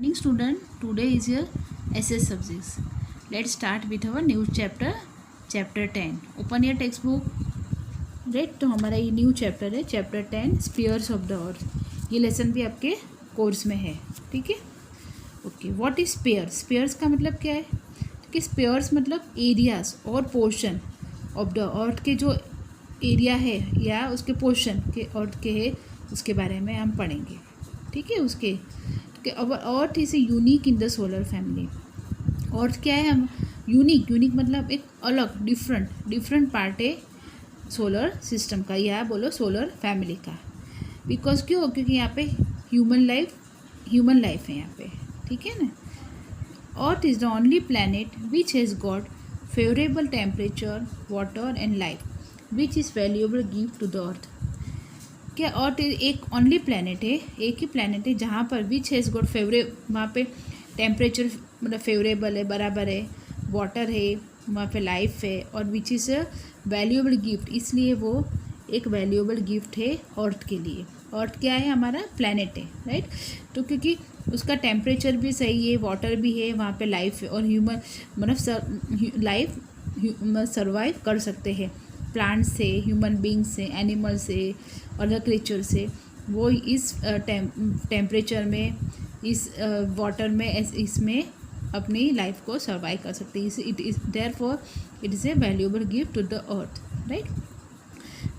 Morning student, today is your SS subjects. Let's start with our new chapter, chapter 10. Open your textbook. Right, तो हमारा ये new chapter है chapter 10 spheres of the earth. ये lesson भी आपके course में है. ठीक है. Okay, what is spheres? Spheres का मतलब क्या है कि स्पीयर्स मतलब एरियाज और पोर्शन ऑफ द अर्थ के जो एरिया है या उसके पोर्शन के अर्थ के है उसके बारे में हम पढ़ेंगे. ठीक है. उसके earth is a unique in the solar family. Earth क्या है? हम यूनिक मतलब एक अलग डिफरेंट पार्ट है सोलर सिस्टम का या बोलो सोलर फैमिली का. बिकॉज क्यों? क्योंकि यहाँ पे ह्यूमन लाइफ है यहाँ पे. ठीक है ना. Earth is the only planet which has got favourable temperature, water and life which is valuable gift to the earth. क्या अर्थ एक ओनली प्लैनेट है, एक ही प्लैनेट है जहाँ पर विच हैज़ गॉट वहाँ पे टेम्परेचर मतलब फेवरेबल है, बराबर है, वाटर है, वहाँ पे लाइफ है और which is a valuable gift. इसलिए वो एक वैल्यूएबल गिफ्ट है अर्थ के लिए. अर्थ क्या है? हमारा प्लैनेट है. राइट. तो क्योंकि उसका टेम्परेचर भी सही है, वाटर भी है, वहाँ पे लाइफ है और ह्यूमन मतलब लाइफ सर्वाइव कर सकते हैं प्लांट से, ह्यूमन बींग से, एनिमल से, अदर क्रिएचर से. वो इस टेम्परेचर में, इस वाटर में, इसमें अपनी लाइफ को सर्वाइव कर सकते हैं. It is therefore it is a valuable gift to the earth. Right.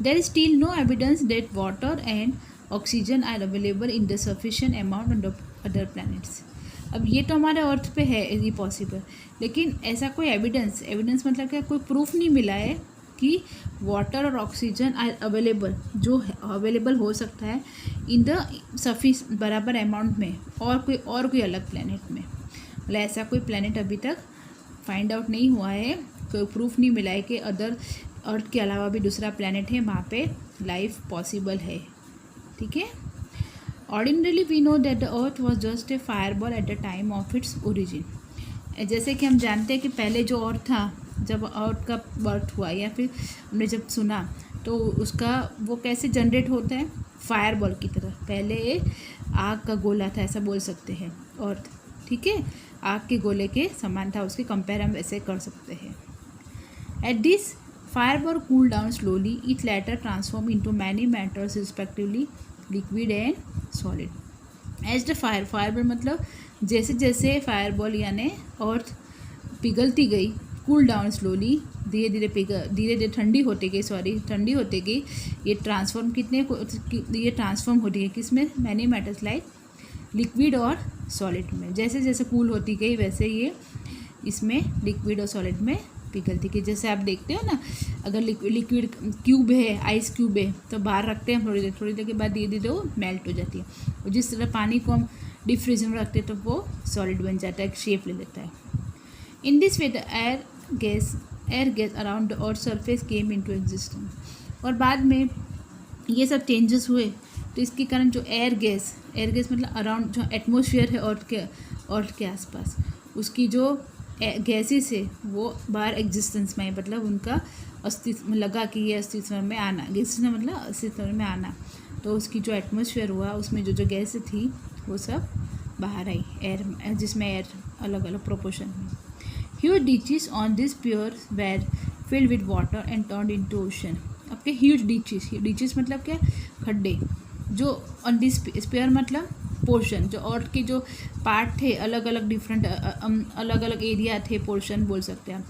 There is still no evidence that water and oxygen are available in the sufficient amount on the other planets. अब ये तो हमारे अर्थ पे है ये possible, लेकिन ऐसा कोई एविडेंस मतलब क्या, कोई प्रूफ नहीं मिला है कि वाटर और ऑक्सीजन अवेलेबल जो अवेलेबल हो सकता है इन द बराबर अमाउंट में और कोई अलग प्लैनेट में. मतलब ऐसा कोई प्लैनेट अभी तक फाइंड आउट नहीं हुआ है, कोई प्रूफ नहीं मिला है कि अदर अर्थ के अलावा भी दूसरा प्लैनेट है वहाँ पे लाइफ पॉसिबल है. ठीक है. Ordinarily we know that the earth was just a fireball at the time of its origin. जैसे कि हम जानते हैं कि पहले जो अर्थ था, जब अर्थ का बर्थ हुआ या फिर हमने जब सुना तो उसका वो कैसे जनरेट होता है? फायरबॉल की तरह. पहले आग का गोला था ऐसा बोल सकते हैं अर्थ. ठीक है. आग के गोले के समान था, उसके कंपेयर हम ऐसे कर सकते हैं. At this fireball cool down slowly, it later transform into many matters respectively liquid and solid. As the fireball मतलब जैसे जैसे फायरबॉल यानी अर्थ पिघलती गई, कूल डाउन स्लोली, धीरे धीरे ठंडी होती गई. ये ट्रांसफॉर्म होती गई किसमें? मैनी मैटर्स लाइक लिक्विड और सॉलिड में. जैसे जैसे कूल होती गई वैसे ये इसमें लिक्विड और सॉलिड में पिघलती गई. जैसे आप देखते हो ना, अगर लिक्विड क्यूब है, आइस क्यूब है, तो बाहर रखते हैं थोड़ी देर के बाद धीरे वो मेल्ट हो जाती है. और जिस तरह पानी को हम डीप फ्रीजर में रखते हैं तो वो सॉलिड बन जाता है, शेप ले लेता है. In this way the air gas around the earth surface came into existence. और बाद में ये सब चेंजेस हुए तो इसके कारण जो एयर गैस मतलब अराउंड जो एटमॉस्फेयर है अर्थ के आसपास, उसकी जो गैसेस है वो बाहर एग्जिस्टेंस में, मतलब उनका अस्तित्व लगा कि ये अस्तित्व में आना, गैसेस मतलब अस्तित्व में आना. तो उसकी जो एटमॉस्फेयर हुआ उसमें जो गैसें थी वो सब बाहर आई एयर, जिसमें एयर अलग अलग प्रोपोर्शन में. Huge ditches on this pure were filled with water and turned into ocean. आपके ह्यूज डिचेस मतलब क्या? खड्डे. जो ऑन दिस स्पेयर मतलब पोर्शन, जो अर्थ के जो पार्ट थे अलग अलग डिफरेंट अलग अलग एरिया थे, पोर्शन बोल सकते हैं.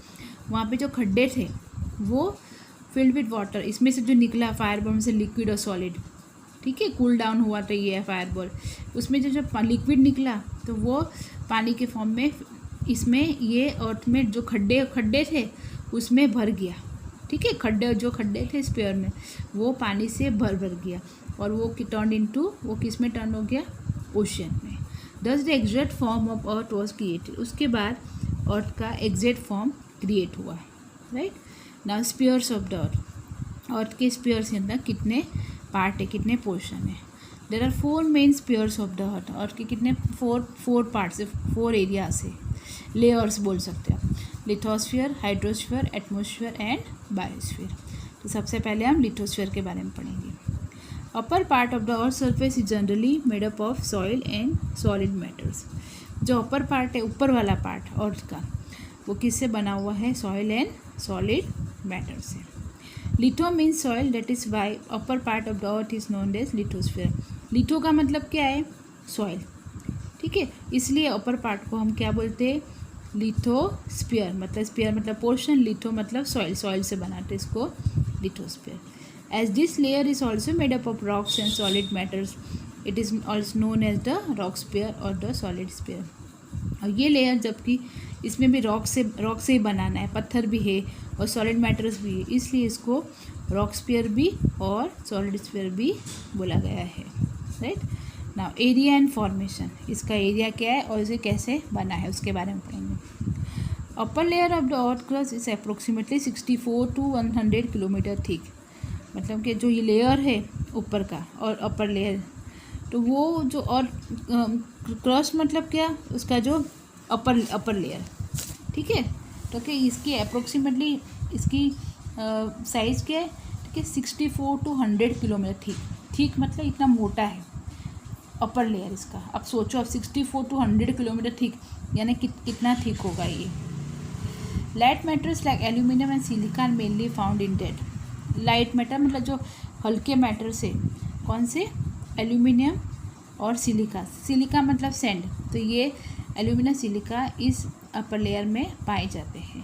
वहाँ पे जो खड्डे थे वो फिल्ड विद वाटर, इसमें से जो निकला फायरबॉल में से लिक्विड और सॉलिड. ठीक है. कूल डाउन हुआ तो ये है फायरबॉल. उसमें जो लिक्विड निकला तो वो पानी के फॉर्म में इसमें ये अर्थ में जो खड्डे थे उसमें भर गया. ठीक है. खड्डे थे स्पेयर में वो पानी से भर गया और वो टर्न इनटू, वो किस में टर्न हो गया? ओशन में. Thus the exact form of earth was created. उसके बाद अर्थ का एग्जैक्ट फॉर्म क्रिएट हुआ. Right. Now spheres of the earth के स्पीयर्स के अंदर कितने पार्ट है, कितने पोर्शन है? There are 4 main spheres of the earth के कितने 4 पार्ट्स है, 4 एरियाज है, लेयर्स बोल सकते हैं आप. Lithosphere, hydrosphere, atmosphere and biosphere. तो सबसे पहले हम लिथोस्फीयर के बारे में पढ़ेंगे. अपर part of the earth surface is generally made up of soil and solid matters. जो अपर पार्ट है, ऊपर वाला पार्ट अर्थ का, वो किससे बना हुआ है? सॉइल एंड सॉलिड मैटर से। Litho means soil, that is why upper part of the earth is known as lithosphere. Litho का मतलब क्या है? सॉइल, ठीक है, इसलिए अपर पार्ट को हम क्या बोलते हैं? लिथोस्फीयर। मतलब स्फीयर मतलब पोर्शन, लिथो मतलब सॉइल, सॉइल से बनाते इसको lithosphere. As this layer is also made up of rocks and solid matters, it is also known as the rock sphere और द सॉलिड स्फीयर। और ये लेयर, जबकि इसमें भी रॉक से ही बनाना है, पत्थर भी है और सॉलिड मैटर्स भी है, इसलिए इसको रॉक स्फीयर भी और सॉलिड स्फीयर भी बोला गया है, right. Now area and formation, इसका एरिया क्या है और इसे कैसे बना है उसके बारे में पढ़ेंगे। Upper layer of the earth crust is approximately 64 to 100 kilometre thick. मतलब कि जो ये लेयर है ऊपर का और अपर लेयर, तो वो जो और क्रस्ट मतलब क्या? उसका जो अपर लेयर, ठीक है। तो कि इसकी अप्रोक्सीमेटली इसकी साइज़ क्या है? ठीक है, 64 to 100 किलोमीटर ठीक मतलब इतना मोटा है अपर लेयर इसका। अब सोचो, अब 64 to 100 किलोमीटर थिक, यानी कितना थिक होगा ये। Light matters like aluminium and silica are mainly found in that. Light matter मतलब जो हल्के मैटर से, कौन से? एल्यूमिनियम और सिलिका। सिलिका मतलब सैंड, तो ये एल्यूमिनियम सिलिका इस अपर लेयर में पाए जाते हैं।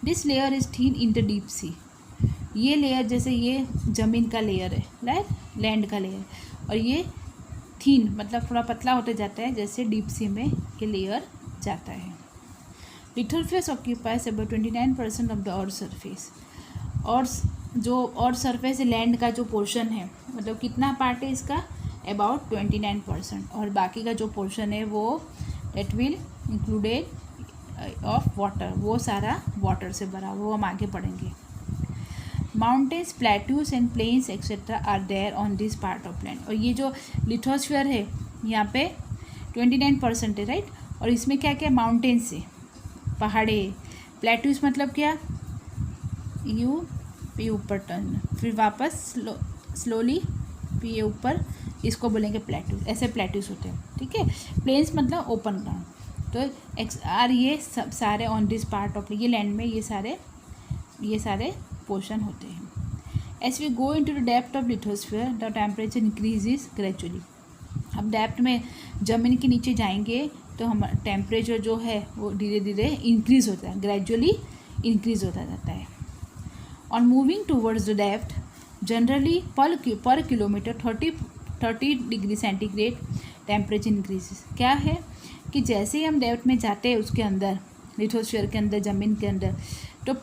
This layer is thin in the deep sea. ये लेयर, जैसे ये ज़मीन का लेयर है, लैंड का लेयर, और ये थीन मतलब थोड़ा पतला होते जाता है जैसे डीप सी में ये लेयर जाता है। Lithosphere occupies about 29% of the earth surface. और जो अर्थ सरफेस लैंड का जो पोर्शन है, मतलब कितना पार्ट है इसका? अबाउट 29%। और बाकी का जो पोर्शन है वो that will included of water, वो सारा वाटर से भरा, वो हम आगे पढ़ेंगे। Mountains, plateaus and plains etcetera are there on this part of land. और ये जो लिथोस्फीयर है यहाँ पे 29% है, राइट। और इसमें क्या क्या? माउंटेन्स है, पहाड़े। प्लेट्यूज मतलब क्या? यू पी ऊपर टर्न, फिर वापस स्लोली पी ऊपर, इसको बोलेंगे प्लेट्यूज। ऐसे प्लेट्यूज होते हैं, ठीक है। प्लेन्स मतलब ओपन ग्राउंड। तो एक्स आर ये सब सारे ऑन दिस पार्ट ऑफ ये लैंड में ये सारे पोर्शन होते हैं। As we go into the depth of lithosphere the temperature increases gradually. अब डेप्थ में ज़मीन के नीचे जाएंगे तो हम टेम्परेचर जो है वो धीरे धीरे इंक्रीज़ होता है, ग्रेजुअली इंक्रीज़ होता जाता है। On moving towards the depth generally per kilometre 30 degree centigrade temperature increases. क्या है कि जैसे ही हम डेप्थ में जाते हैं उसके अंदर, लिथोस्फीयर के अंदर, ज़मीन के अंदर, तो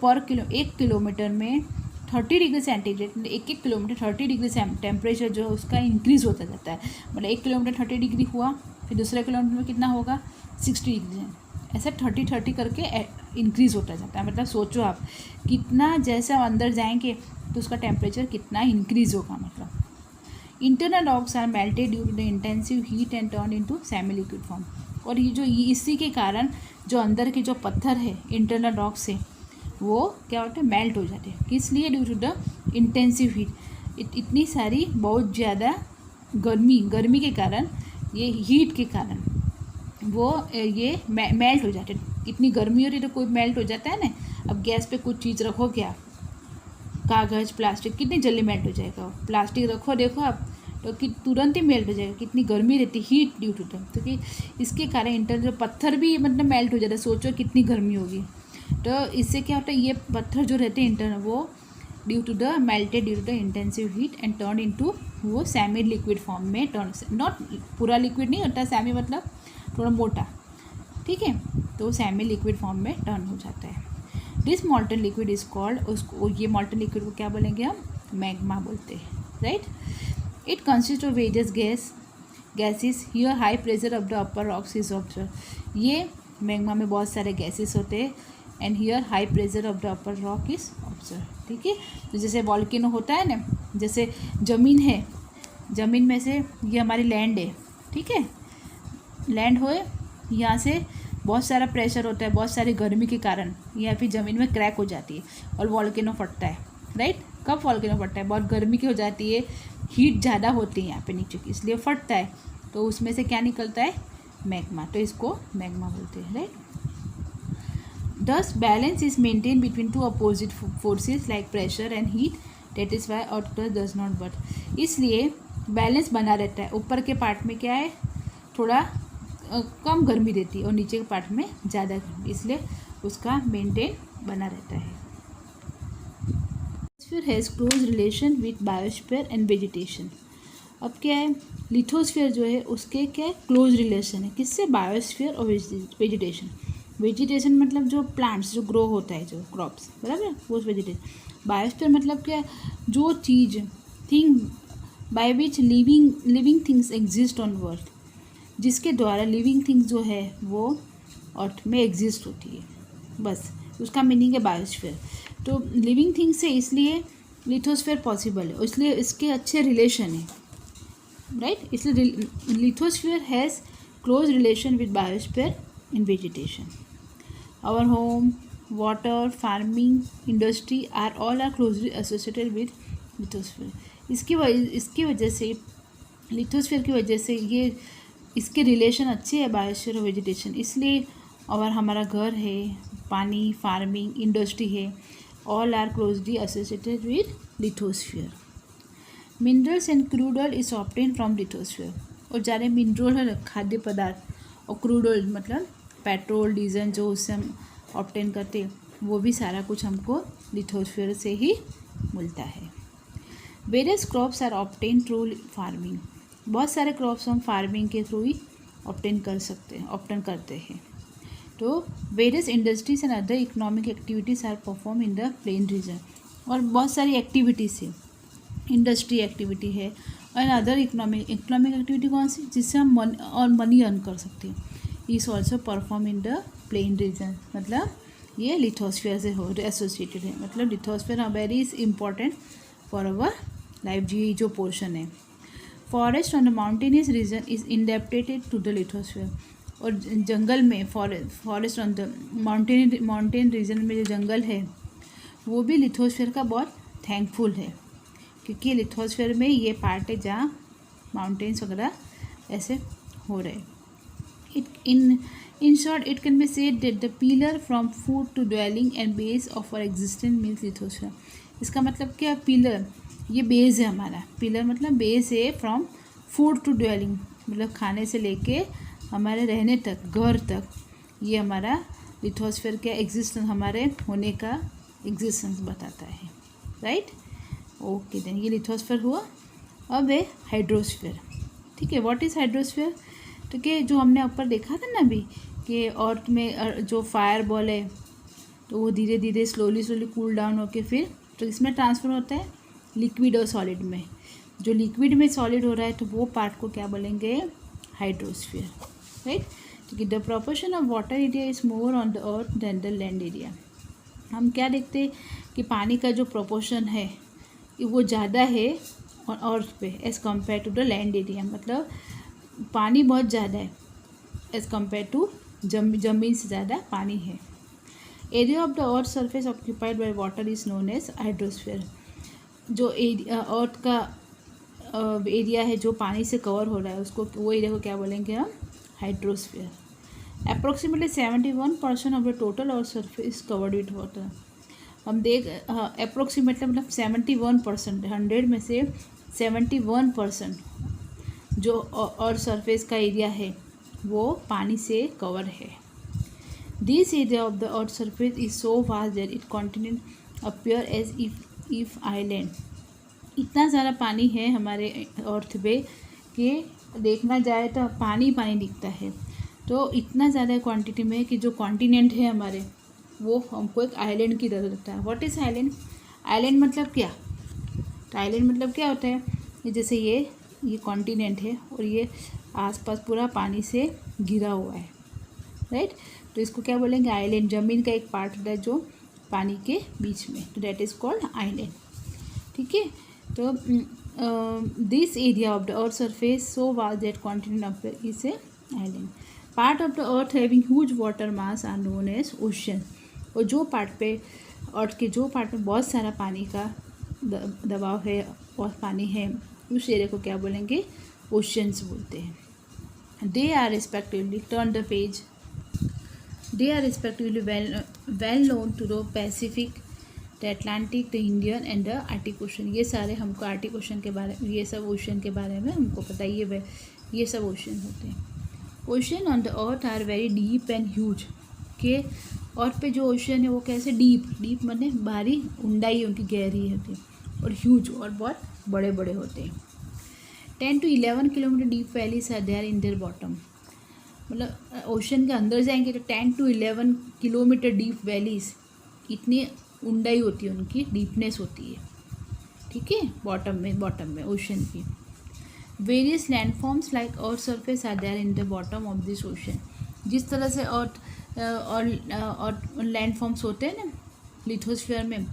एक किलोमीटर में 30 डिग्री सेंटीग्रेड, मतलब एक किलोमीटर 30 डिग्री टेम्परेचर जो है उसका इंक्रीज़ होता जाता है। मतलब 1 किलोमीटर 30 डिग्री हुआ, फिर दूसरे किलोमीटर में कितना होगा? 60 डिग्री। ऐसा 30 करके इंक्रीज़ होता जाता है। मतलब सोचो आप, कितना जैसे हम अंदर जाएंगे तो उसका टेम्परेचर कितना इंक्रीज़ होगा। मतलब internal rocks are melted due to the intensive heat and turn into semi liquid form. और ये जो इसी के कारण जो अंदर के जो पत्थर है इंटरनल रॉक से, वो क्या होते हैं? मेल्ट हो जाते हैं। किस लिए? Due to the intensive heat. इतनी सारी बहुत ज़्यादा गर्मी के कारण, ये हीट के कारण वो ये मेल्ट हो जाते हैं। इतनी गर्मी हो रही है तो कोई मेल्ट हो जाता है ना। अब गैस पे कुछ चीज़ रखो, क्या कागज़, प्लास्टिक, कितनी जल्दी मेल्ट हो जाएगा। प्लास्टिक रखो, देखो आप, तो कि तुरंत ही मेल्ट हो जाएगा। कितनी गर्मी रहती है, हीट ड्यू टू द, तो कि इसके कारण इंटर जो पत्थर भी मतलब मेल्ट हो जाता है। सोचो कितनी गर्मी होगी। तो इससे क्या होता है? ये पत्थर जो रहते हैं इंटरनल, वो due to the melted due to the intensive heat and turn into, वो सेमी लिक्विड फॉर्म में टर्न, नॉट पूरा लिक्विड नहीं होता, सेमी मतलब थोड़ा मोटा, ठीक है। तो सेमी लिक्विड फॉर्म में टर्न हो जाता है। This molten liquid is called, उसको ये मॉल्टन लिक्विड को क्या बोलेंगे हम? मैग्मा बोलते हैं, right. It consist of various gases. Here high pressure of the upper rocks is observe. ये मैग्मा में बहुत सारे गैसेस होते हैं and here high pressure of the upper rock is observe, ठीक है। तो जैसे वॉल्केनो होता है ना, जैसे ज़मीन है, ज़मीन में से ये हमारी लैंड है, ठीक है। लैंड होए, यहाँ से बहुत सारा प्रेशर होता है, बहुत सारी गर्मी के कारण यहाँ फिर ज़मीन में क्रैक हो जाती है और वॉल्केनो फटता है, राइट। कब वॉल्केनो फटता है? बहुत गर्मी की हो जाती है, हीट ज़्यादा होती है यहाँ पे नीचे की, इसलिए फटता है। तो उसमें से क्या निकलता है? मैग्मा, तो इसको मैग्मा बोलते हैं, right. Thus, balance is maintained between two opposite forces like pressure and heat. That is why earth crust does not burn. इसलिए बैलेंस बना रहता है। ऊपर के पार्ट में क्या है, थोड़ा कम गर्मी देती है और नीचे के पार्ट में ज़्यादा गर्मी, इसलिए उसका मेंटेन बना रहता है। Lithosphere has close relation with biosphere and vegetation. अब क्या है, लिथोस्फीयर जो है उसके क्या है, क्लोज रिलेशन है किससे, बायोस्फीयर और वेजिटेशन। वेजिटेशन मतलब जो प्लांट्स जो ग्रो होता है, जो क्रॉप्स, बराबर, वो वेजिटेशन। बायोस्फीयर मतलब क्या, जो चीज़, thing by which living things exist on earth, जिसके द्वारा लिविंग थिंग्स जो है वो अर्थ में एग्जिस्ट होती है, बस उसका मीनिंग है बायोस्फीयर। तो लिविंग थिंग्स से इसलिए लिथोस्फीयर पॉसिबल है, इसलिए इसके अच्छे रिलेशन है, राइट। इसलिए lithosphere has close relation with biosphere in vegetation. Our home, water, farming, industry are closely associated with lithosphere. इसकी वजह से, लिथोस्फीयर की वजह से ये इसके रिलेशन अच्छे है बायोस्फीयर और वेजिटेशन, इसलिए। और हमारा घर है, पानी, फार्मिंग, इंडस्ट्री है, all are closely associated with lithosphere. Minerals and crude oil is obtain from lithosphere. और ज़्यादा मिनरल है, खाद्य पदार्थ, और क्रूड ऑयल मतलब पेट्रोल, डीजल जो उससे हम ऑब्टेन करते हैं, वो भी सारा कुछ हमको लिथोस्फीयर से ही मिलता है। Various crops are obtain through farming. बहुत सारे क्रॉप्स हम फार्मिंग के थ्रू ही ऑब्टेन करते हैं। तो various industries and other economic activities are perform in the plain region. और बहुत सारी एक्टिविटीज़ है, इंडस्ट्री एक्टिविटी है और अदर इकोनॉमिक एक्टिविटी कौन सी, जिससे हम मनी अर्न कर सकते हैं, is also perform in the plain region. मतलब ये लिथोस्फीयर से हो एसोसिएटेड है, मतलब lithosphere very is important for our life, जी जो पोर्शन है। Forest on the mountainous region is indebted to the lithosphere. और जंगल में forest on the mountain region में जो जंगल है वो भी लिथोस्फीयर का बहुत थैंकफुल है, क्योंकि लिथोस्फीयर में ये पार्ट है जहाँ माउंटेन्स वगैरह ऐसे हो रहे। In short, it can be said that the pillar from food to dwelling and base of our existence means lithosphere. इसका मतलब क्या, पिलर ये बेस है हमारा, पिलर मतलब बेस है, फ्रॉम फूड टू ड्वेलिंग मतलब खाने से लेके हमारे रहने तक, घर तक, ये हमारा लिथोस्फीयर का एग्जिस्टेंस, हमारे होने का एग्जिस्टेंस बताता है, राइट। ओके देन, ये लिथोस्फीयर हुआ। अब है हाइड्रोस्फीयर, ठीक है। व्हाट इज़ हाइड्रोस्फीयर, तो कि जो हमने ऊपर देखा था ना अभी कि अर्थ में जो फायर बॉल है तो वो धीरे धीरे स्लोली कूल डाउन होके फिर तो इसमें ट्रांसफ़र होता है लिक्विड और सॉलिड में। जो लिक्विड में सॉलिड हो रहा है तो वो पार्ट को क्या बोलेंगे, हाइड्रोस्फीयर, राइट। क्योंकि the proportion of water area is more on the earth than the land area. हम क्या देखते हैं कि पानी का जो प्रोपोर्शन है वो ज़्यादा है अर्थ पे as compare to the land area, मतलब पानी बहुत ज़्यादा है एज़ कम्पेयर टू ज़मीन से ज़्यादा पानी है। Area of the earth surface occupied by water is known as hydrosphere. जो अर्थ का एरिया है जो पानी से कवर हो रहा है उसको, वो एरिया को क्या बोलेंगे हम, hydrosphere. Approximately 71% of the total earth surface is covered with water. हम देख अप्रोक्सीमेटली मतलब 71%, 100 में से 71% जो अर्थ सरफेस का एरिया है वो पानी से कवर है। This area of the earth surface is so vast that it continent appear as if island. इतना सारा पानी है हमारे अर्थ पे कि देखना जाए तो पानी पानी दिखता है। तो इतना ज़्यादा क्वांटिटी में कि जो कॉन्टिनेंट है हमारे वो हमको एक आइलैंड की तरह लगता है। व्हाट इज़ आइलैंड, आइलैंड मतलब क्या, तो आइलैंड मतलब क्या होता है, जैसे ये कॉन्टिनेंट है और ये आसपास पूरा पानी से घिरा हुआ है, राइट। तो इसको क्या बोलेंगे, आइलैंड। ज़मीन का एक पार्ट होता है जो पानी के बीच में, तो दैट इज़ कॉल्ड आइलैंड, ठीक है। तो this area of the earth surface so vast that continent of is a island. Part of the earth having huge water mass are known as ocean. और जो पार्ट पे अर्थ के जो part में बहुत सारा पानी का दबाव है और पानी है, उस एरिया को क्या बोलेंगे, ओशंस बोलते हैं, They are respectively, turn the page. They are respectively well known to the Pacific, the Atlantic, the Indian and the Arctic Ocean. ये सारे हमको आर्टिक ओशन के बारे में, ये सब ओशन के बारे में हमको पता है, ये सब ओशन होते हैं. Ocean on the earth are very deep and huge. के अर्थ पे जो ओशन है वो कैसे डीप माने भारी, ऊंडाई उनकी गहरी होती है, और ह्यूज और बहुत बड़े बड़े होते हैं. 10 to 11 kilometre deep valleys are there in their bottom. मतलब ओशन के अंदर जाएंगे तो 10 to 11 किलोमीटर डीप वैलीज, इतनी ऊंडाई होती है उनकी, डीपनेस होती है. ठीक है, बॉटम में ओशन की. Various landforms like earth surface are there in the bottom of this ocean. जिस तरह से अर्थ और लैंडफॉर्म्स होते हैं ना लिथोस्फीयर में,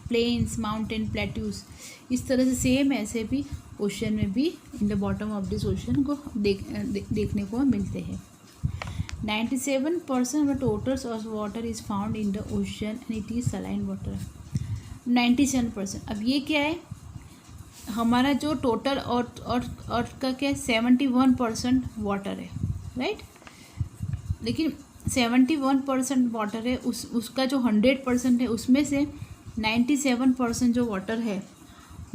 प्लेन्स, माउंटेन, प्लेट्यूज, इस तरह से सेम ऐसे भी ओशन में भी इन the bottom of this ocean को देखने को मिलते हैं. 97% of the total water is found in the ocean and it is saline water. 97%. अब ये क्या है, हमारा जो टोटल अर्थ का क्या है, 71% वाटर है, राइट. लेकिन 71% वाटर है, उसका जो 100% है उसमें से 97% जो वाटर है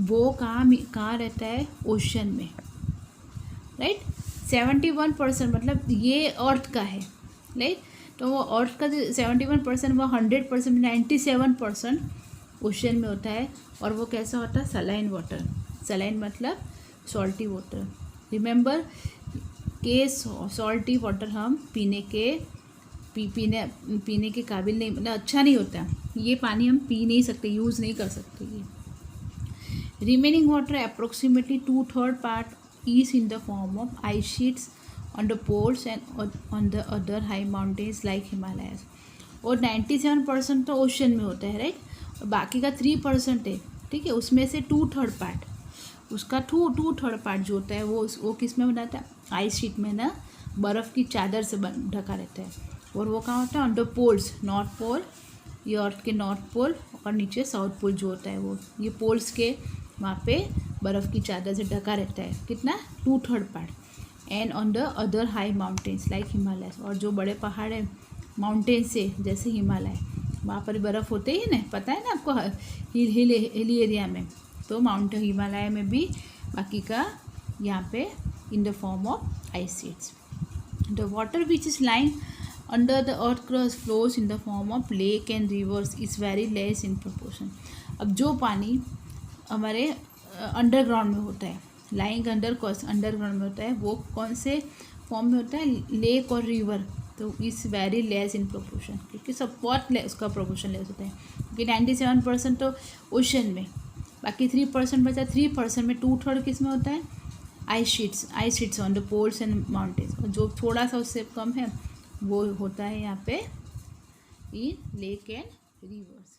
वो कहाँ रहता है, ओशन में, राइट. 71% मतलब ये अर्थ का है, राइट. तो वो अर्थ का जो 71% वो 100% 97% ओशन में होता है. और वो कैसा होता है, सलाइन वाटर. सलाइन मतलब सॉल्टी वाटर. रिमेंबर के सॉल्टी वाटर हम पीने के काबिल नहीं, मतलब अच्छा नहीं होता, ये पानी हम पी नहीं सकते, यूज़ नहीं कर सकते. ये remaining water approximately 2/3 part is in the form of ice sheets on the poles and on the other high mountains like Himalayas. और 97% तो ओशन में होता है, राइट. और बाकी का 3% है, ठीक है. उसमें से 2/3 पार्ट, उसका 2/3 पार्ट जो होता है वो किस में बनाता है, आइस शीट में ना, बर्फ़ की चादर से ढका रहता है. और वो कहाँ होता है, on the poles, north pole, ये अर्थ के नॉर्थ पोल, और नीचे साउथ पोल जो होता है वो, ये पोल्स के वहाँ पे बर्फ़ की चादर से ढका रहता है. कितना, 2/3 part. And on the other high mountains like Himalaya. और जो बड़े पहाड़ है माउंटेन से, जैसे हिमालय, वहाँ पर बर्फ़ होते ही ना, पता है ना आपको, हिली एरिया में. तो माउंटेन हिमालय में भी बाकी का यहाँ पे in the form of ice sheets. The water which is lying under the earth crust flows in the form of lake and reverse is very less in proportion. अब जो पानी हमारे अंडरग्राउंड में होता है, लाइंग अंडरग्राउंड में होता है, वो कौन से फॉर्म में होता है, लेक और रिवर. तो is very less in proportion, क्योंकि सब बहुत उसका प्रोपोर्शन लेस होता है. क्योंकि 97% तो ओशन में, बाकी 3% बचा. 3% में 2/3 किस में होता है, ice sheets on the poles and mountains. और जो थोड़ा सा उससे कम है वो होता है यहाँ पे इन लेक एंड रिवर्स.